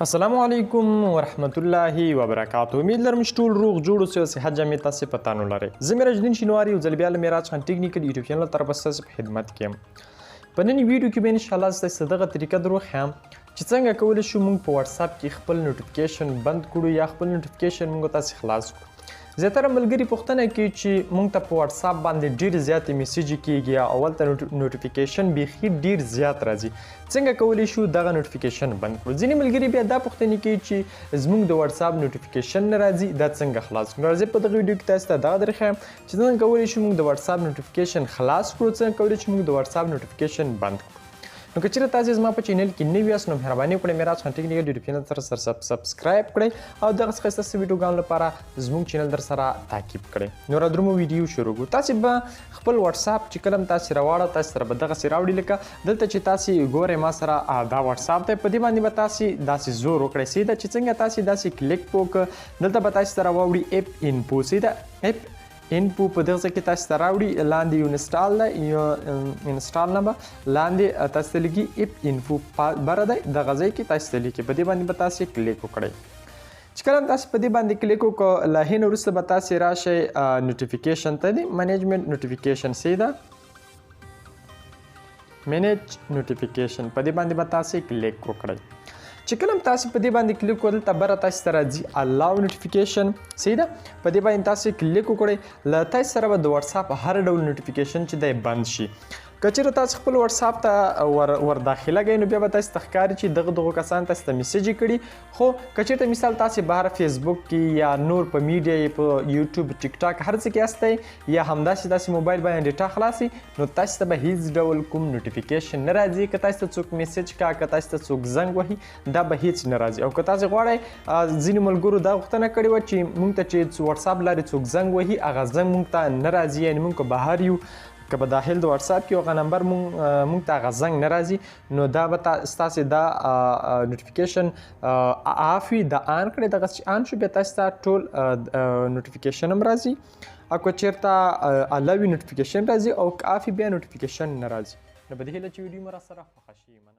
السلام علیکم ورحمت الله وبرکاته. امید لرم چې ټول روغ جوړ اوسئ او صحت جامې تاسې په تانو لرئ. زه میراج الدین شینواري یو ځل بیا له میراج خان ټیکنیکل یوټیوب چینل طرفه ستاسو په خدمت کې یم. په نن ویډیو کې به انشاءالله زه تاسو ته دغه طریقه در وښیم چې څنګه کولی شو موږ په واتساپ کې خپل نوټیفیکیشن بند کړو یا خپل نوټیفیکیشن موږ تاسې خلاص کړو. زیاتره ملګري پوښتنه کوي چې موږ ته په واتساپ باندې ډېر زیاتې میسیجې کیږي یا اول ته نوټیفیکیشن بیخي ډېر زیات راځي. څنګه کولی شو دغه نوټیفیکیشن بند کړو؟ ځینې ملګري بیا دا پوښتنې کوي چې زموږ د واتساپ نوټیفیکیشن نه راځي، دا څنګه خلاص کړو؟ راځئ په دغه ویډیو کې تاسو ته دغه درښیم چې څنګه کولی شو موږ د واتساپ نوټیفیکیشن خلاص کړو، څنګه کولی شو موږ د واتساپ نوټیفیکیشن بند کړو. نو که چیرې تاسې زما په چینل کې نوي یاست نو مهرباني وکړئ میراج خان ټیکنیکل یوټیوب چینل سره سبسکرایب کړئ او دغسې ښایسته ویډیوګانو لپاره زموږ چینل در سره تعقیب کړئ. نو رادرومو ویډیو شروع کړو. تاسې به خپل واتساپ چې کله هم تاسې راواړه تاسې سره به دغسې راوړي لکه دلته چې تاسې ګورئ ما سره دا واتساپ دی، په دې باندې به تاسې داسې زور وکړئ سیده چې څنګه تاسې داسې کلیک وکړه دلته به تاسې سره واوړي اپ انفو سیده اپ انفو په دغه ځای کې تاسو ته راوړي لاندې یو انسټال دی یو انسټال نه به لاندې تاسو ته لیکي اپ انفو بره دی دغه ځای کې تاسو ته لیکي په دې باندې به تاسې کلیک وکړئ. چې کله تاسو په دې باندې کلیک وکړو له هغې نه وروسته به تاسې راشئ نوټیفیکیشن ته دی منیجمنټ نوټیفیکیشن سیده منیج نوټیفیکیشن په دې باندې به تاسې کلیک وکړئ. چې کله هم تاسې په دې باندې کلیک وکړل دلته بره تاسې ته راځي الاو نوټیفیکیشن سیده په دې باندې تاسې کلیک وکړئ له تاسې سره به د واتساپ هر ډول نوټیفیکیشن چې دی بند شي. که چېرې تاسې خپل واتساپ ته ور داخله کوئ نو بیا به تاسې ته ښکاري چې دغه کسان تاسې ته میسیج کړي، خو که چېرته مثال تاسې بهر فیسبوک کې یا نور په میډیا یې په یوټیوب ټیک ټاک هر څه کې یاستئ یا همداسې موبایل باندې ډیټا خلاصي نو تاسې ته به هیڅ ډول کوم نوټیفیکیشن نه راځي. که تاسې ته څوک میسیج کا که تاسې ته څوک زنګ وهي دا به هیڅ نه راځي. او که تاسې غواړئ ځینې ملګرو دا غوښتنه کړې وه چې موږ ته چې واتساپ لارې څوک زنګ وهي هغه زنګ موږ ته نه راځي، یعنې موږ که بهر یو که به داخل د واتساپ کې هغه نمبر موږ ته هغه زنګ نه راځي نو دا به ستاسې دا نوټیفیکیشن آف وي دا آن کړئ. دغسې چې آن شو بیا تاسې ته ټول نوټیفیکیشن هم راځي او که چېرته اله وي نوټیفیکیشن راځي او که آف وي بیا نوټیفیکیشن نه راځي. نو په دې هیله چې ویډیو مو راسره خوښه شي.